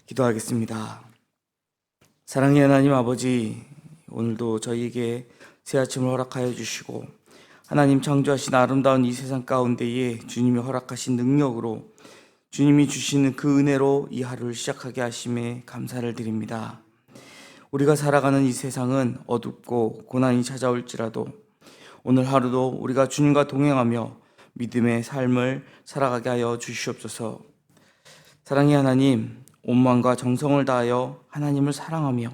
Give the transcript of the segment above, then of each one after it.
기도하겠습니다. 사랑의 하나님 아버지, 오늘도 저희에게 새 아침을 허락하여 주시고 하나님 창조하신 아름다운 이 세상 가운데에 주님이 허락하신 능력으로 주님이 주시는 그 은혜로 이 하루를 시작하게 하심에 감사를 드립니다. 우리가 살아가는 이 세상은 어둡고 고난이 찾아올지라도 오늘 하루도 우리가 주님과 동행하며 믿음의 삶을 살아가게 하여 주시옵소서. 사랑의 하나님, 온 마음과 정성을 다하여 하나님을 사랑하며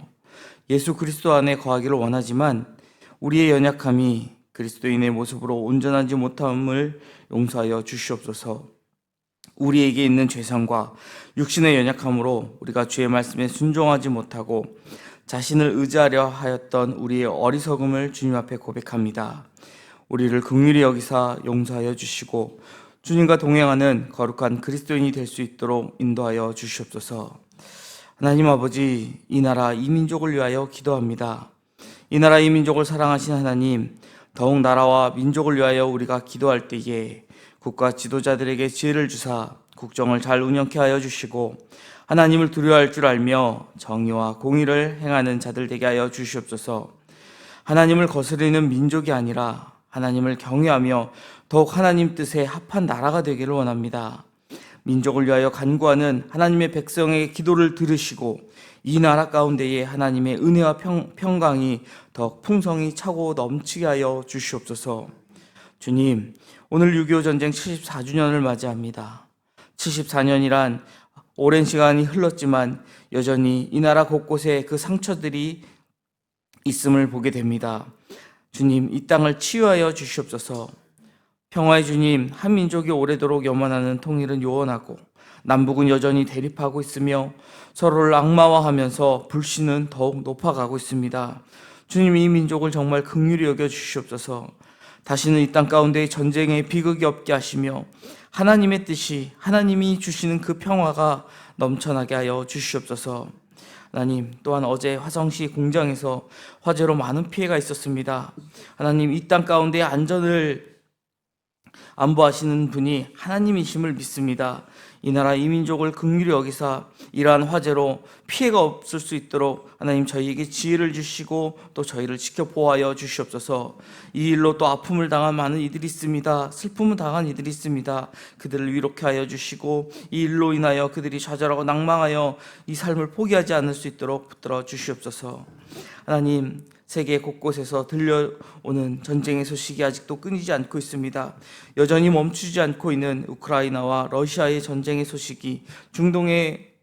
예수 그리스도 안에 거하기를 원하지만 우리의 연약함이 그리스도인의 모습으로 온전하지 못함을 용서하여 주시옵소서. 우리에게 있는 죄성과 육신의 연약함으로 우리가 주의 말씀에 순종하지 못하고 자신을 의지하려 하였던 우리의 어리석음을 주님 앞에 고백합니다. 우리를 긍휼히 여기사 용서하여 주시고 주님과 동행하는 거룩한 그리스도인이 될 수 있도록 인도하여 주시옵소서. 하나님 아버지, 이 나라 이 민족을 위하여 기도합니다. 이 나라 이 민족을 사랑하신 하나님, 더욱 나라와 민족을 위하여 우리가 기도할 때에 국가 지도자들에게 지혜를 주사 국정을 잘 운영케 하여 주시고 하나님을 두려워할 줄 알며 정의와 공의를 행하는 자들 되게 하여 주시옵소서. 하나님을 거스르는 민족이 아니라 하나님을 경외하며 더욱 하나님 뜻에 합한 나라가 되기를 원합니다. 민족을 위하여 간구하는 하나님의 백성의 기도를 들으시고 이 나라 가운데에 하나님의 은혜와 평강이 더 풍성히 차고 넘치게 하여 주시옵소서. 주님, 오늘 6.25 전쟁 74주년을 맞이합니다. 74년이란 오랜 시간이 흘렀지만 여전히 이 나라 곳곳에 그 상처들이 있음을 보게 됩니다. 주님, 이 땅을 치유하여 주시옵소서. 평화의 주님, 한 민족이 오래도록 염원하는 통일은 요원하고 남북은 여전히 대립하고 있으며 서로를 악마화하면서 불신은 더욱 높아가고 있습니다. 주님, 이 민족을 정말 긍휼히 여겨 주시옵소서. 다시는 이 땅 가운데 전쟁에 비극이 없게 하시며 하나님의 뜻이, 하나님이 주시는 그 평화가 넘쳐나게 하여 주시옵소서. 하나님, 또한 어제 화성시 공장에서 화재로 많은 피해가 있었습니다. 하나님, 이 땅 가운데 안전을 안보하시는 분이 하나님이심을 믿습니다. 이 나라 이 민족을 긍휼히 여기사 이러한 화재로 피해가 없을 수 있도록 하나님 저희에게 지혜를 주시고 또 저희를 지켜 보호하여 주시옵소서. 이 일로 또 아픔을 당한 많은 이들이 있습니다. 슬픔을 당한 이들이 있습니다. 그들을 위로케 하여 주시고 이 일로 인하여 그들이 좌절하고 낭망하여 이 삶을 포기하지 않을 수 있도록 붙들어 주시옵소서. 하나님, 세계 곳곳에서 들려오는 전쟁의 소식이 아직도 끊이지 않고 있습니다. 여전히 멈추지 않고 있는 우크라이나와 러시아의 전쟁의 소식이, 중동의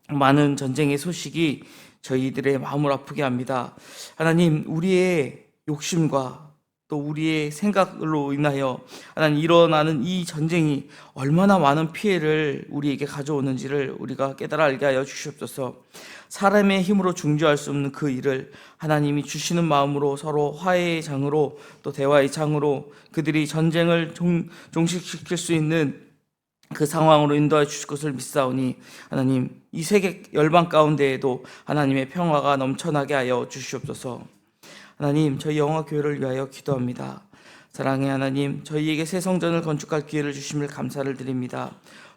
많은 전쟁의 소식이 저희들의 마음을 아프게 합니다. 하나님, 우리의 욕심과 또 우리의 생각으로 인하여 하나님 일어나는 이 전쟁이 얼마나 많은 피해를 우리에게 가져오는지를 우리가 깨달아 알게 하여 주시옵소서. 사람의 힘으로 중지할 수 없는 그 일을 하나님이 주시는 마음으로 서로 화해의 장으로 또 대화의 장으로 그들이 전쟁을 종식시킬 수 있는 그 상황으로 인도해 주실 것을 믿사오니 하나님, 이 세계 열방 가운데에도 하나님의 평화가 넘쳐나게 하여 주시옵소서. 하나님, 저희 영화교회를 위하여 기도합니다. 사랑의 하나님, 저희에게 새 성전을 건축할 기회를 주심을 감사를 드립니다.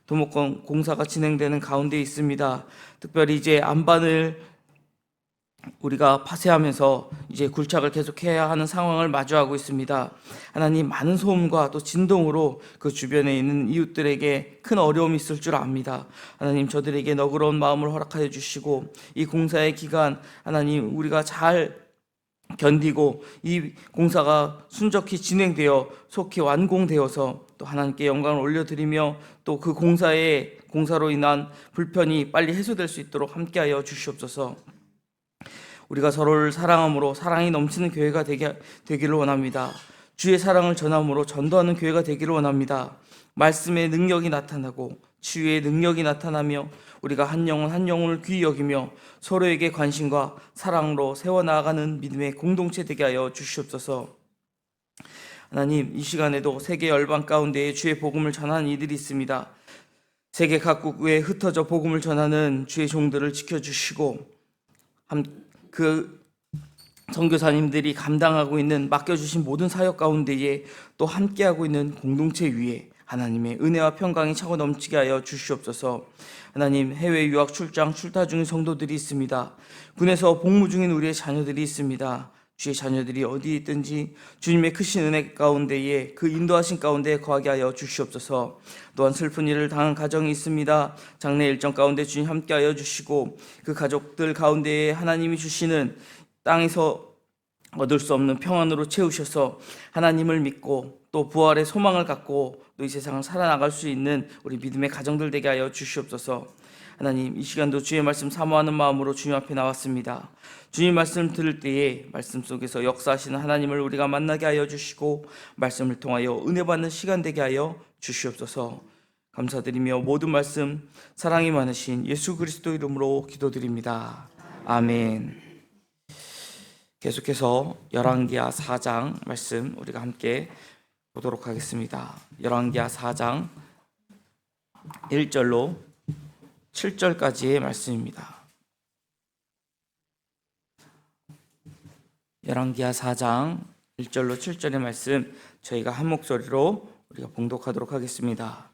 도목공 공사가 진행되는 가운데 있습니다. 특별히 이제 안반을 우리가 파쇄하면서 이제 굴착을 계속해야 하는 상황을 마주하고 있습니다. 하나님, 많은 소음과 또 진동으로 그 주변에 있는 이웃들에게 큰 어려움이 있을 줄 압니다. 하나님, 저들에게 너그러운 마음을 허락하여 주시고 이 공사의 기간 하나님 우리가 잘 견디고 이 공사가 순적히 진행되어 속히 완공되어서 또 하나님께 영광을 올려드리며 또 그 공사로 인한 불편이 빨리 해소될 수 있도록 함께하여 주시옵소서. 우리가 서로를 사랑함으로 사랑이 넘치는 교회가 되기를 원합니다. 주의 사랑을 전함으로 전도하는 교회가 되기를 원합니다. 말씀의 능력이 나타나고 치유의 능력이 나타나며 우리가 한 영혼 한 영혼을 귀히 여기며 서로에게 관심과 사랑으로 세워나가는 믿음의 공동체 되게 하여 주시옵소서. 하나님, 이 시간에도 세계 열방 가운데에 주의 복음을 전하는 이들이 있습니다. 세계 각국에 흩어져 복음을 전하는 주의 종들을 지켜주시고 그 선교사님들이 감당하고 있는 맡겨주신 모든 사역 가운데에 또 함께하고 있는 공동체 위에 하나님의 은혜와 평강이 차고 넘치게 하여 주시옵소서. 하나님, 해외 유학 출장 출타 중인 성도들이 있습니다. 군에서 복무 중인 우리의 자녀들이 있습니다. 주의 자녀들이 어디 있든지 주님의 크신 은혜 가운데에 그 인도하신 가운데 거하게 하여 주시옵소서. 또한 슬픈 일을 당한 가정이 있습니다. 장례 일정 가운데 주님 함께 하여 주시고 그 가족들 가운데에 하나님이 주시는 땅에서 얻을 수 없는 평안으로 채우셔서 하나님을 믿고 또 부활의 소망을 갖고 또 이 세상을 살아나갈 수 있는 우리 믿음의 가정들 되게 하여 주시옵소서. 하나님, 이 시간도 주의 말씀 사모하는 마음으로 주님 앞에 나왔습니다. 주님 말씀 들을 때에 말씀 속에서 역사하시는 하나님을 우리가 만나게 하여 주시고 말씀을 통하여 은혜 받는 시간 되게 하여 주시옵소서. 감사드리며 모든 말씀 사랑이 많으신 예수 그리스도 이름으로 기도드립니다. 아멘. 계속해서 열왕기하 4장 말씀 우리가 함께 보도록 하겠습니다. 열왕기하 4장 1절로 7절까지의 말씀입니다. 열왕기하 4장 1절로 7절의 말씀 저희가 한 목소리로 우리가 봉독하도록 하겠습니다.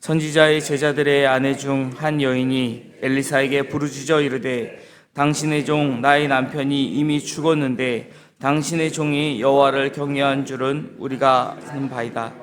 선지자의 제자들의 아내 중 한 여인이 엘리사에게 부르짖어 이르되 당신의 종 나의 남편이 이미 죽었는데 당신의 종이 여호와를 경외한 줄은 우리가 아는 바이다.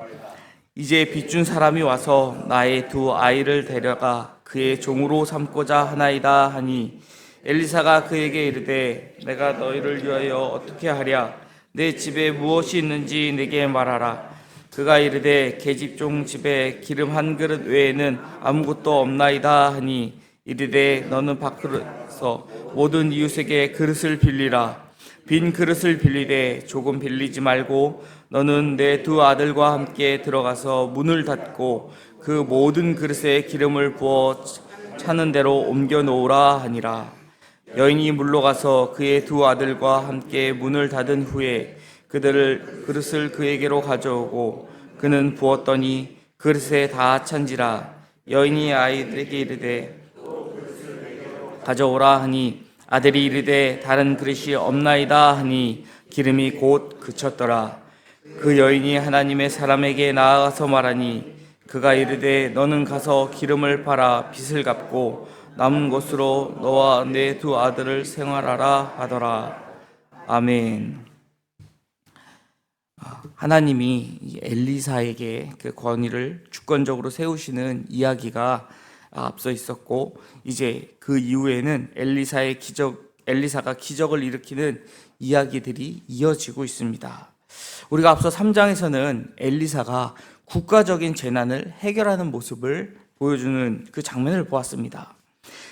이제 빚준 사람이 와서 나의 두 아이를 데려가 그의 종으로 삼고자 하나이다 하니 엘리사가 그에게 이르되 내가 너희를 위하여 어떻게 하랴? 내 집에 무엇이 있는지 내게 말하라. 그가 이르되 계집종 집에 기름 한 그릇 외에는 아무것도 없나이다 하니 이르되 너는 밖에서 모든 이웃에게 그릇을 빌리라. 빈 그릇을 빌리되 조금 빌리지 말고 너는 내 두 아들과 함께 들어가서 문을 닫고 그 모든 그릇에 기름을 부어 차는 대로 옮겨 놓으라 하니라. 여인이 물러가서 그의 두 아들과 함께 문을 닫은 후에 그릇을 그에게로 가져오고 그는 부었더니 그릇에 다 찬지라. 여인이 아이들에게 이르되 가져오라 하니 아들이 이르되 다른 그릇이 없나이다 하니 기름이 곧 그쳤더라. 그 여인이 하나님의 사람에게 나아가서 말하니 그가 이르되 너는 가서 기름을 팔아 빚을 갚고 남은 것으로 너와 내 두 아들을 생활하라 하더라. 아멘. 하나님이 엘리사에게 그 권위를 주권적으로 세우시는 이야기가 앞서 있었고 이제 그 이후에는 엘리사가 기적을 일으키는 이야기들이 이어지고 있습니다. 우리가 앞서 3장에서는 엘리사가 국가적인 재난을 해결하는 모습을 보여주는 그 장면을 보았습니다.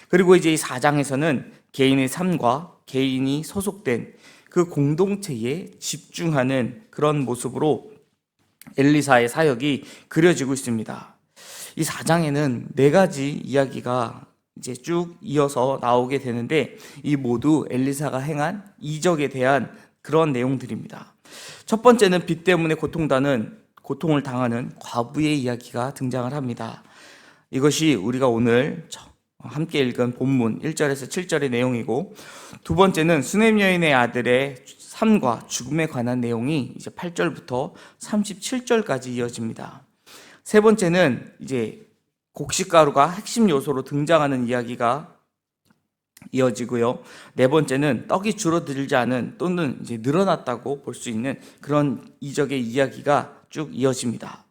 그리고 이제 이 4장에서는 개인의 삶과 개인이 소속된 그 공동체에 집중하는 그런 모습으로 엘리사의 사역이 그려지고 있습니다. 이 4장에는 4가지 이야기가 이제 쭉 이어서 나오게 되는데 이 모두 엘리사가 행한 이적에 대한 그런 내용들입니다. 첫 번째는 빚 때문에 고통을 당하는 과부의 이야기가 등장을 합니다. 이것이 우리가 오늘 함께 읽은 본문 1절에서 7절의 내용이고 두 번째는 수넴 여인의 아들의 삶과 죽음에 관한 내용이 이제 8절부터 37절까지 이어집니다. 세 번째는 이제 곡식가루가 핵심 요소로 등장하는 이야기가 이어지고요. 네 번째는 떡이 줄어들지 않은 또는 이제 늘어났다고 볼 수 있는 그런 이적의 이야기가 쭉 이어집니다.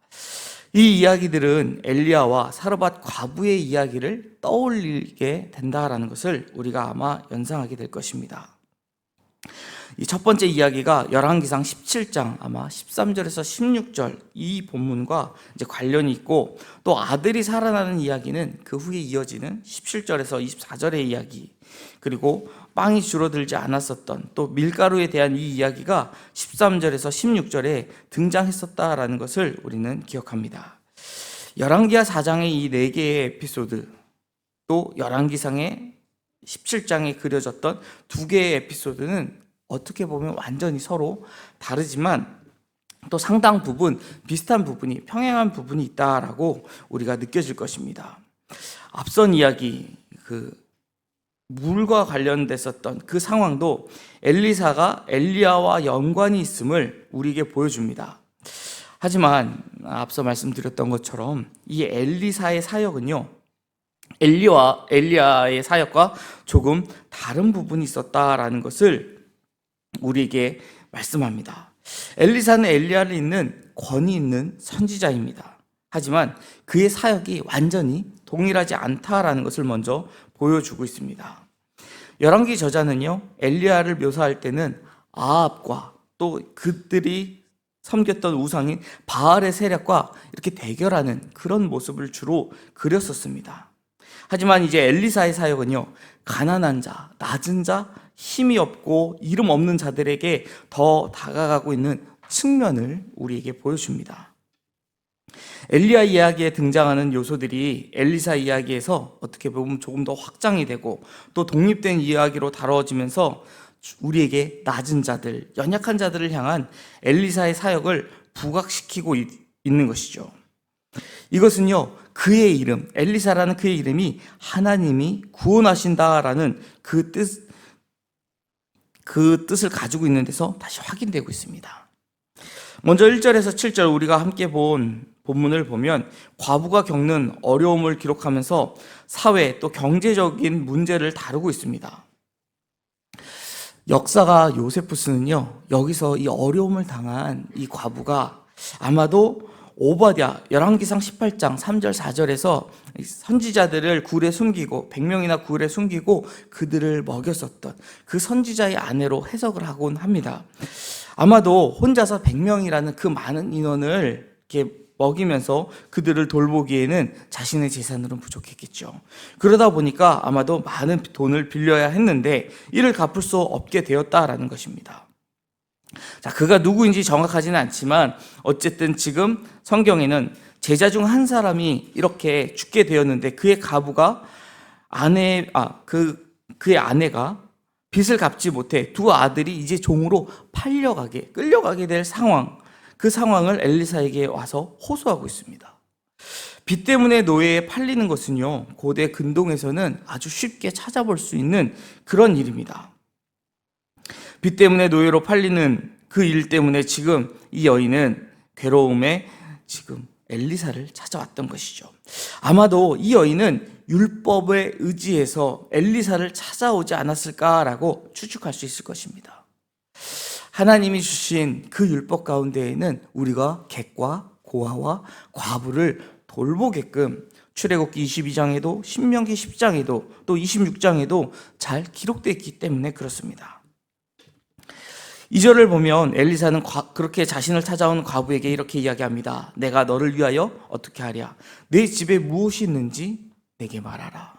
이 이야기들은 엘리야와 사르밧 과부의 이야기를 떠올리게 된다라는 것을 우리가 아마 연상하게 될 것입니다. 이 첫 번째 이야기가 열왕기상 17장 아마 13절에서 16절 이 본문과 이제 관련이 있고 또 아들이 살아나는 이야기는 그 후에 이어지는 17절에서 24절의 이야기 그리고 빵이 줄어들지 않았었던 또 밀가루에 대한 이 이야기가 13절에서 16절에 등장했었다라는 것을 우리는 기억합니다. 열왕기하 4장의 이 4개의 에피소드 또 열왕기상의 17장에 그려졌던 2개의 에피소드는 어떻게 보면 완전히 서로 다르지만 또 상당 부분 비슷한 부분이 평행한 부분이 있다라고 우리가 느껴질 것입니다. 앞선 이야기 그 물과 관련됐었던 그 상황도 엘리사가 엘리야와 연관이 있음을 우리에게 보여줍니다. 하지만 앞서 말씀드렸던 것처럼 이 엘리사의 사역은요, 엘리야의 사역과 조금 다른 부분이 있었다라는 것을 우리에게 말씀합니다. 엘리사는 엘리야를 잇는 권위 있는 선지자입니다. 하지만 그의 사역이 완전히 동일하지 않다라는 것을 먼저 보여주고 있습니다. 열왕기 저자는요, 엘리야를 묘사할 때는 아합과 또 그들이 섬겼던 우상인 바알의 세력과 이렇게 대결하는 그런 모습을 주로 그렸었습니다. 하지만 이제 엘리사의 사역은요, 가난한 자, 낮은 자, 힘이 없고 이름 없는 자들에게 더 다가가고 있는 측면을 우리에게 보여줍니다. 엘리야 이야기에 등장하는 요소들이 엘리사 이야기에서 어떻게 보면 조금 더 확장이 되고 또 독립된 이야기로 다뤄지면서 우리에게 낮은 자들, 연약한 자들을 향한 엘리사의 사역을 부각시키고 있는 것이죠. 이것은요, 그의 이름, 엘리사라는 그의 이름이 하나님이 구원하신다라는 그 뜻을 가지고 있는 데서 다시 확인되고 있습니다. 먼저 1절에서 7절 우리가 함께 본 본문을 보면 과부가 겪는 어려움을 기록하면서 사회 또 경제적인 문제를 다루고 있습니다. 역사가 요세푸스는요, 여기서 이 어려움을 당한 이 과부가 아마도 오바댜 열왕기상 18장 3절 4절에서 선지자들을 굴에 숨기고 100명이나 굴에 숨기고 그들을 먹였었던 그 선지자의 아내로 해석을 하곤 합니다. 아마도 혼자서 100명이라는 그 많은 인원을 이렇게 먹이면서 그들을 돌보기에는 자신의 재산으로는 부족했겠죠. 그러다 보니까 아마도 많은 돈을 빌려야 했는데 이를 갚을 수 없게 되었다라는 것입니다. 자, 그가 누구인지 정확하지는 않지만 어쨌든 지금 성경에는 제자 중 한 사람이 이렇게 죽게 되었는데 그의 가부가 그의 아내가 빚을 갚지 못해 두 아들이 이제 종으로 끌려가게 될 상황, 그 상황을 엘리사에게 와서 호소하고 있습니다. 빚 때문에 노예에 팔리는 것은요, 고대 근동에서는 아주 쉽게 찾아볼 수 있는 그런 일입니다. 빚 때문에 노예로 팔리는 그 일 때문에 지금 이 여인은 괴로움에 지금 엘리사를 찾아왔던 것이죠. 아마도 이 여인은 율법에 의지해서 엘리사를 찾아오지 않았을까라고 추측할 수 있을 것입니다. 하나님이 주신 그 율법 가운데에는 우리가 객과 고아와 과부를 돌보게끔 출애굽기 22장에도 신명기 10장에도 또 26장에도 잘 기록되어 있기 때문에 그렇습니다. 2절을 보면 엘리사는 그렇게 자신을 찾아온 과부에게 이렇게 이야기합니다. 내가 너를 위하여 어떻게 하랴? 내 집에 무엇이 있는지 내게 말하라.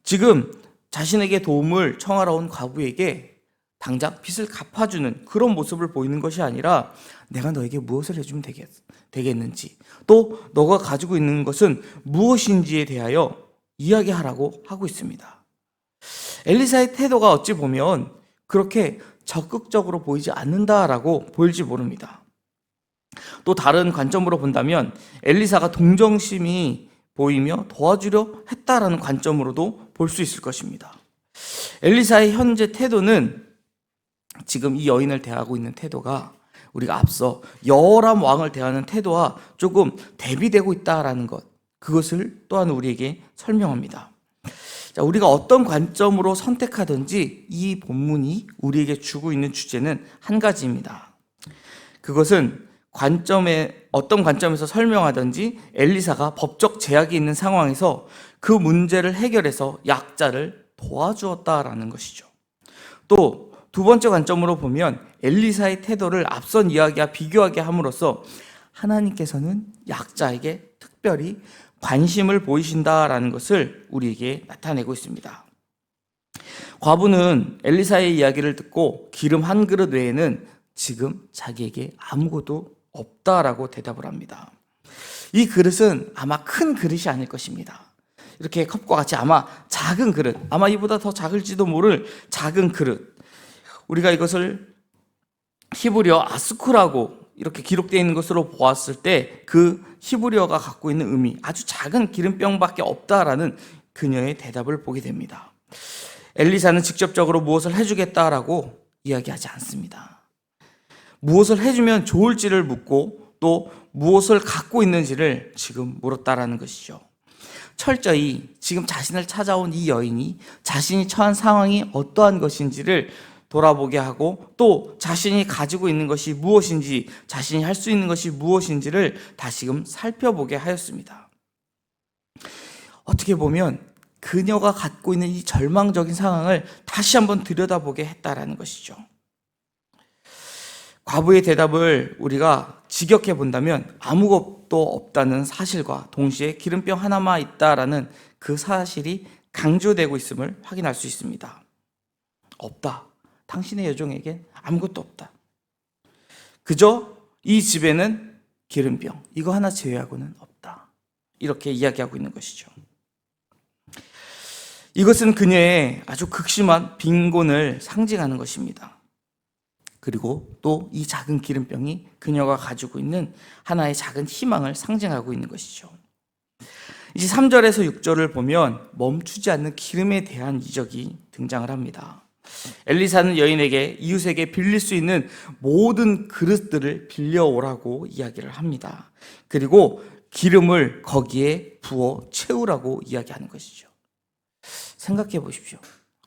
지금 자신에게 도움을 청하러 온 과부에게 당장 빚을 갚아주는 그런 모습을 보이는 것이 아니라 내가 너에게 무엇을 해주면 되겠는지 또 너가 가지고 있는 것은 무엇인지에 대하여 이야기하라고 하고 있습니다. 엘리사의 태도가 어찌 보면 그렇게 적극적으로 보이지 않는다라고 보일지 모릅니다. 또 다른 관점으로 본다면 엘리사가 동정심이 보이며 도와주려 했다라는 관점으로도 볼 수 있을 것입니다. 엘리사의 현재 태도는 지금 이 여인을 대하고 있는 태도가 우리가 앞서 여호람 왕을 대하는 태도와 조금 대비되고 있다라는 것, 그것을 또한 우리에게 설명합니다. 자, 우리가 어떤 관점으로 선택하든지 이 본문이 우리에게 주고 있는 주제는 한 가지입니다. 그것은 어떤 관점에서 설명하든지 엘리사가 법적 제약이 있는 상황에서 그 문제를 해결해서 약자를 도와주었다라는 것이죠. 또 두 번째 관점으로 보면 엘리사의 태도를 앞선 이야기와 비교하게 함으로써 하나님께서는 약자에게 특별히 관심을 보이신다라는 것을 우리에게 나타내고 있습니다. 과부는 엘리사의 이야기를 듣고 기름 한 그릇 외에는 지금 자기에게 아무것도 없다라고 대답을 합니다. 이 그릇은 아마 큰 그릇이 아닐 것입니다. 이렇게 컵과 같이 아마 작은 그릇, 아마 이보다 더 작을지도 모를 작은 그릇. 우리가 이것을 히브리어 아스쿠라고 이렇게 기록되어 있는 것으로 보았을 때 그 히브리어가 갖고 있는 의미, 아주 작은 기름병밖에 없다라는 그녀의 대답을 보게 됩니다. 엘리사는 직접적으로 무엇을 해주겠다라고 이야기하지 않습니다. 무엇을 해주면 좋을지를 묻고 또 무엇을 갖고 있는지를 지금 물었다라는 것이죠. 철저히 지금 자신을 찾아온 이 여인이 자신이 처한 상황이 어떠한 것인지를 돌아보게 하고 또 자신이 가지고 있는 것이 무엇인지, 자신이 할 수 있는 것이 무엇인지를 다시금 살펴보게 하였습니다. 어떻게 보면 그녀가 갖고 있는 이 절망적인 상황을 다시 한번 들여다보게 했다라는 것이죠. 과부의 대답을 우리가 직역해 본다면 아무것도 없다는 사실과 동시에 기름병 하나만 있다라는 그 사실이 강조되고 있음을 확인할 수 있습니다. 없다. 당신의 여종에겐 아무것도 없다. 그저 이 집에는 기름병, 이거 하나 제외하고는 없다. 이렇게 이야기하고 있는 것이죠. 이것은 그녀의 아주 극심한 빈곤을 상징하는 것입니다. 그리고 또 이 작은 기름병이 그녀가 가지고 있는 하나의 작은 희망을 상징하고 있는 것이죠. 이제 3절에서 6절을 보면 멈추지 않는 기름에 대한 이적이 등장을 합니다. 엘리사는 여인에게 이웃에게 빌릴 수 있는 모든 그릇들을 빌려오라고 이야기를 합니다. 그리고 기름을 거기에 부어 채우라고 이야기하는 것이죠. 생각해 보십시오.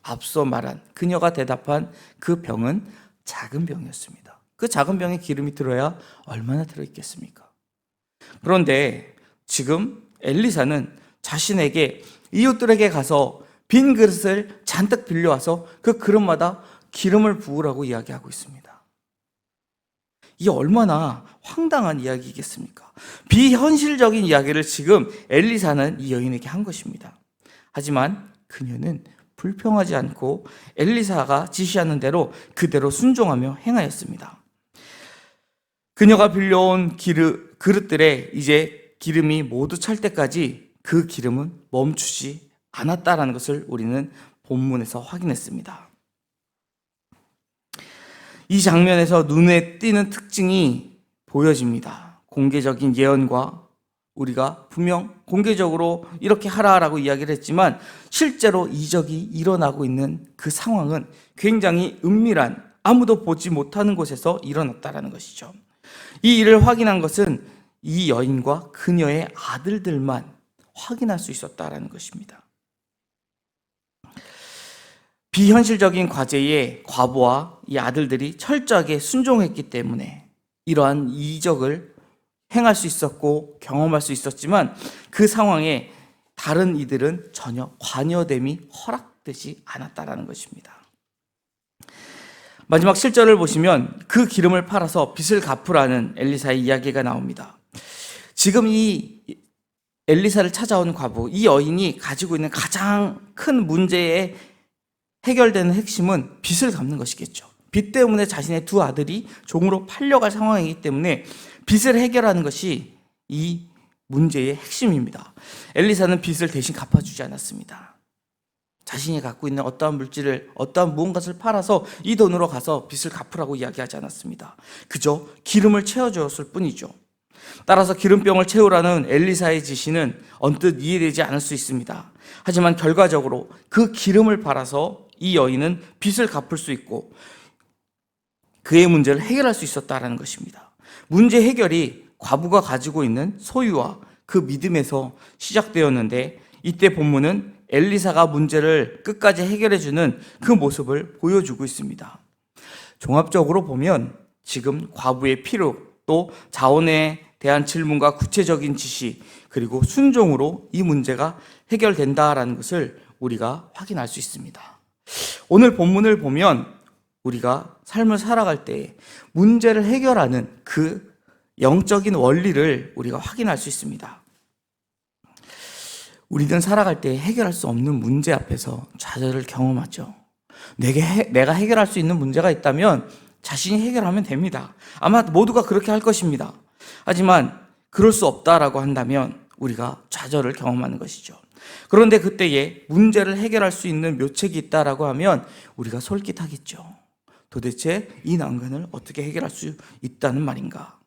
앞서 말한 그녀가 대답한 그 병은 작은 병이었습니다. 그 작은 병에 기름이 들어야 얼마나 들어있겠습니까? 그런데 지금 엘리사는 자신에게 이웃들에게 가서 빈 그릇을 잔뜩 빌려와서 그 그릇마다 기름을 부으라고 이야기하고 있습니다. 이게 얼마나 황당한 이야기겠습니까? 비현실적인 이야기를 지금 엘리사는 이 여인에게 한 것입니다. 하지만 그녀는 불평하지 않고 엘리사가 지시하는 대로 그대로 순종하며 행하였습니다. 그녀가 빌려온 그릇들에 이제 기름이 모두 찰 때까지 그 기름은 멈추지 않았다라는 것을 우리는 본문에서 확인했습니다. 이 장면에서 눈에 띄는 특징이 보여집니다. 공개적인 예언과 우리가 분명 공개적으로 이렇게 하라라고 이야기를 했지만 실제로 이적이 일어나고 있는 그 상황은 굉장히 은밀한, 아무도 보지 못하는 곳에서 일어났다라는 것이죠. 이 일을 확인한 것은 이 여인과 그녀의 아들들만 확인할 수 있었다라는 것입니다. 비현실적인 과제에 과부와 이 아들들이 철저하게 순종했기 때문에 이러한 이적을 행할 수 있었고 경험할 수 있었지만 그 상황에 다른 이들은 전혀 관여됨이 허락되지 않았다라는 것입니다. 마지막 7절을 보시면 그 기름을 팔아서 빚을 갚으라는 엘리사의 이야기가 나옵니다. 지금 이 엘리사를 찾아온 과부, 이 여인이 가지고 있는 가장 큰 문제의 해결되는 핵심은 빚을 갚는 것이겠죠. 빚 때문에 자신의 두 아들이 종으로 팔려갈 상황이기 때문에 빚을 해결하는 것이 이 문제의 핵심입니다. 엘리사는 빚을 대신 갚아주지 않았습니다. 자신이 갖고 있는 어떠한 물질을, 어떠한 무언가를 팔아서 이 돈으로 가서 빚을 갚으라고 이야기하지 않았습니다. 그저 기름을 채워주었을 뿐이죠. 따라서 기름병을 채우라는 엘리사의 지시는 언뜻 이해되지 않을 수 있습니다. 하지만 결과적으로 그 기름을 팔아서 이 여인은 빚을 갚을 수 있고 그의 문제를 해결할 수 있었다는 것입니다. 문제 해결이 과부가 가지고 있는 소유와 그 믿음에서 시작되었는데 이때 본문은 엘리사가 문제를 끝까지 해결해주는 그 모습을 보여주고 있습니다. 종합적으로 보면 지금 과부의 필요, 또 자원에 대한 질문과 구체적인 지시, 그리고 순종으로 이 문제가 해결된다라는 것을 우리가 확인할 수 있습니다. 오늘 본문을 보면 우리가 삶을 살아갈 때 문제를 해결하는 그 영적인 원리를 우리가 확인할 수 있습니다. 우리는 살아갈 때 해결할 수 없는 문제 앞에서 좌절을 경험하죠. 내가 해결할 수 있는 문제가 있다면 자신이 해결하면 됩니다. 아마 모두가 그렇게 할 것입니다. 하지만 그럴 수 없다라고 한다면 우리가 좌절을 경험하는 것이죠. 그런데 그때에 문제를 해결할 수 있는 묘책이 있다라고 하면 우리가 솔깃하겠죠. 도대체 이 난관을 어떻게 해결할 수 있다는 말인가?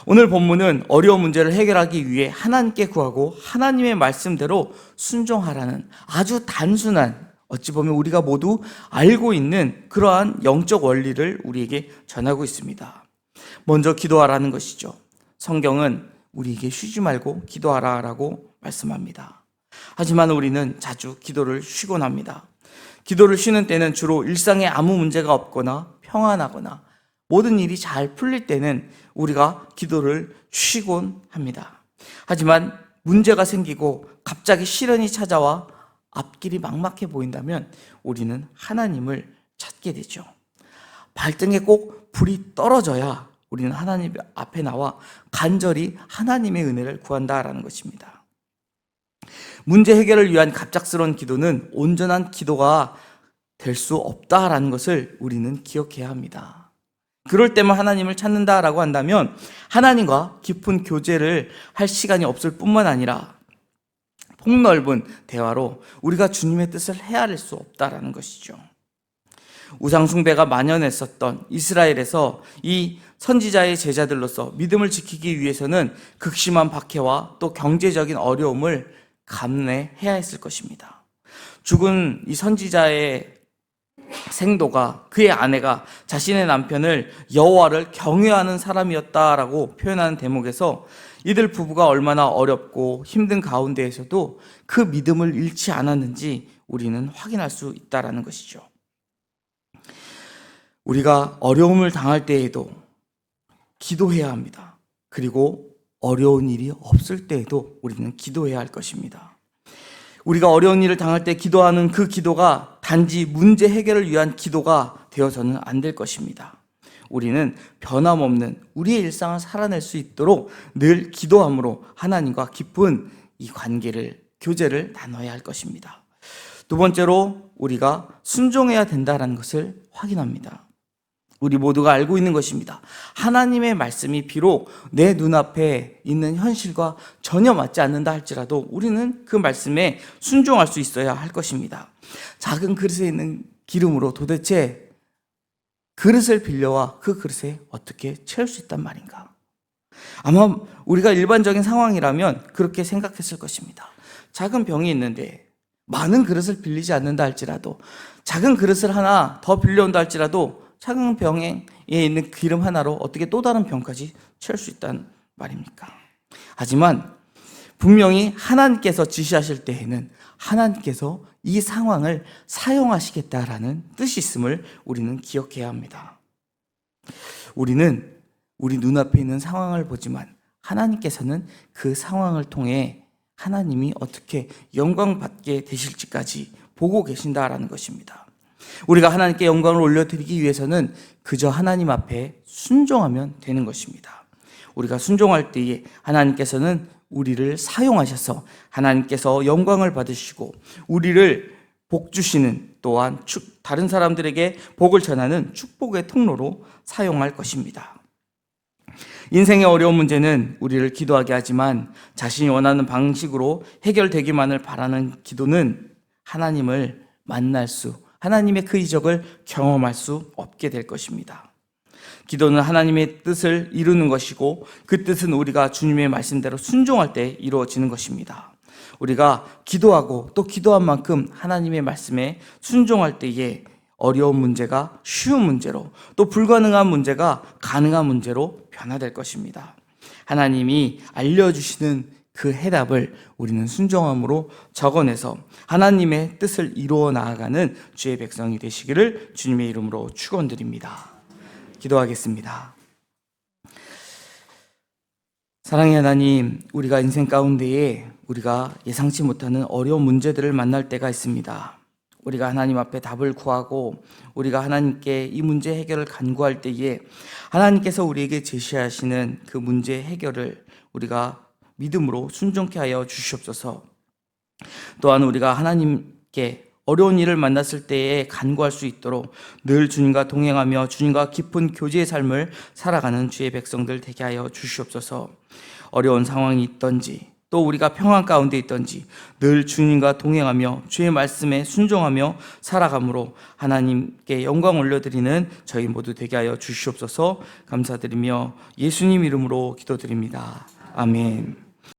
오늘 본문은 어려운 문제를 해결하기 위해 하나님께 구하고 하나님의 말씀대로 순종하라는 아주 단순한, 어찌 보면 우리가 모두 알고 있는 그러한 영적 원리를 우리에게 전하고 있습니다. 먼저 기도하라는 것이죠. 성경은 우리에게 쉬지 말고 기도하라라고 말씀합니다. 하지만 우리는 자주 기도를 쉬곤 합니다. 기도를 쉬는 때는 주로 일상에 아무 문제가 없거나 평안하거나 모든 일이 잘 풀릴 때는 우리가 기도를 쉬곤 합니다. 하지만 문제가 생기고 갑자기 시련이 찾아와 앞길이 막막해 보인다면 우리는 하나님을 찾게 되죠. 발등에 꼭 불이 떨어져야 우리는 하나님 앞에 나와 간절히 하나님의 은혜를 구한다라는 것입니다. 문제 해결을 위한 갑작스러운 기도는 온전한 기도가 될 수 없다라는 것을 우리는 기억해야 합니다. 그럴 때만 하나님을 찾는다라고 한다면 하나님과 깊은 교제를 할 시간이 없을 뿐만 아니라 폭넓은 대화로 우리가 주님의 뜻을 헤아릴 수 없다라는 것이죠. 우상 숭배가 만연했었던 이스라엘에서 이 선지자의 제자들로서 믿음을 지키기 위해서는 극심한 박해와 또 경제적인 어려움을 감내해야 했을 것입니다. 죽은 이 선지자의 생도가 그의 아내가 자신의 남편을 여호와를 경외하는 사람이었다라고 표현하는 대목에서 이들 부부가 얼마나 어렵고 힘든 가운데에서도 그 믿음을 잃지 않았는지 우리는 확인할 수 있다라는 것이죠. 우리가 어려움을 당할 때에도 기도해야 합니다. 그리고 어려운 일이 없을 때에도 우리는 기도해야 할 것입니다. 우리가 어려운 일을 당할 때 기도하는 그 기도가 단지 문제 해결을 위한 기도가 되어서는 안 될 것입니다. 우리는 변함없는 우리의 일상을 살아낼 수 있도록 늘 기도함으로 하나님과 깊은 이 관계를, 교제를 나눠야 할 것입니다. 두 번째로 우리가 순종해야 된다는 것을 확인합니다. 우리 모두가 알고 있는 것입니다. 하나님의 말씀이 비록 내 눈앞에 있는 현실과 전혀 맞지 않는다 할지라도 우리는 그 말씀에 순종할 수 있어야 할 것입니다. 작은 그릇에 있는 기름으로 도대체 그릇을 빌려와 그 그릇에 어떻게 채울 수 있단 말인가? 아마 우리가 일반적인 상황이라면 그렇게 생각했을 것입니다. 작은 병이 있는데 많은 그릇을 빌리지 않는다 할지라도, 작은 그릇을 하나 더 빌려온다 할지라도 작은 병에 있는 기름 하나로 어떻게 또 다른 병까지 채울 수 있단 말입니까? 하지만 분명히 하나님께서 지시하실 때에는 하나님께서 이 상황을 사용하시겠다라는 뜻이 있음을 우리는 기억해야 합니다. 우리는 우리 눈앞에 있는 상황을 보지만 하나님께서는 그 상황을 통해 하나님이 어떻게 영광받게 되실지까지 보고 계신다라는 것입니다. 우리가 하나님께 영광을 올려드리기 위해서는 그저 하나님 앞에 순종하면 되는 것입니다. 우리가 순종할 때에 하나님께서는 우리를 사용하셔서 하나님께서 영광을 받으시고 우리를 복 주시는, 또한 다른 사람들에게 복을 전하는 축복의 통로로 사용할 것입니다. 인생의 어려운 문제는 우리를 기도하게 하지만 자신이 원하는 방식으로 해결되기만을 바라는 기도는 하나님을 만날 수, 하나님의 그 이적을 경험할 수 없게 될 것입니다. 기도는 하나님의 뜻을 이루는 것이고 그 뜻은 우리가 주님의 말씀대로 순종할 때 이루어지는 것입니다. 우리가 기도하고 또 기도한 만큼 하나님의 말씀에 순종할 때에 어려운 문제가 쉬운 문제로, 또 불가능한 문제가 가능한 문제로 변화될 것입니다. 하나님이 알려주시는 그 해답을 우리는 순종함으로 적어내서 하나님의 뜻을 이루어 나아가는 주의 백성이 되시기를 주님의 이름으로 축원드립니다. 기도하겠습니다. 사랑의 하나님, 우리가 인생 가운데에 우리가 예상치 못하는 어려운 문제들을 만날 때가 있습니다. 우리가 하나님 앞에 답을 구하고 우리가 하나님께 이 문제 해결을 간구할 때에 하나님께서 우리에게 제시하시는 그 문제 해결을 우리가 믿음으로 순종케 하여 주시옵소서. 또한 우리가 하나님께 어려운 일을 만났을 때에 간구할 수 있도록 늘 주님과 동행하며 주님과 깊은 교제의 삶을 살아가는 주의 백성들 되게 하여 주시옵소서. 어려운 상황이 있던지 또 우리가 평안 가운데 있던지 늘 주님과 동행하며 주의 말씀에 순종하며 살아감으로 하나님께 영광 올려드리는 저희 모두 되게 하여 주시옵소서. 감사드리며 예수님 이름으로 기도드립니다. 아멘.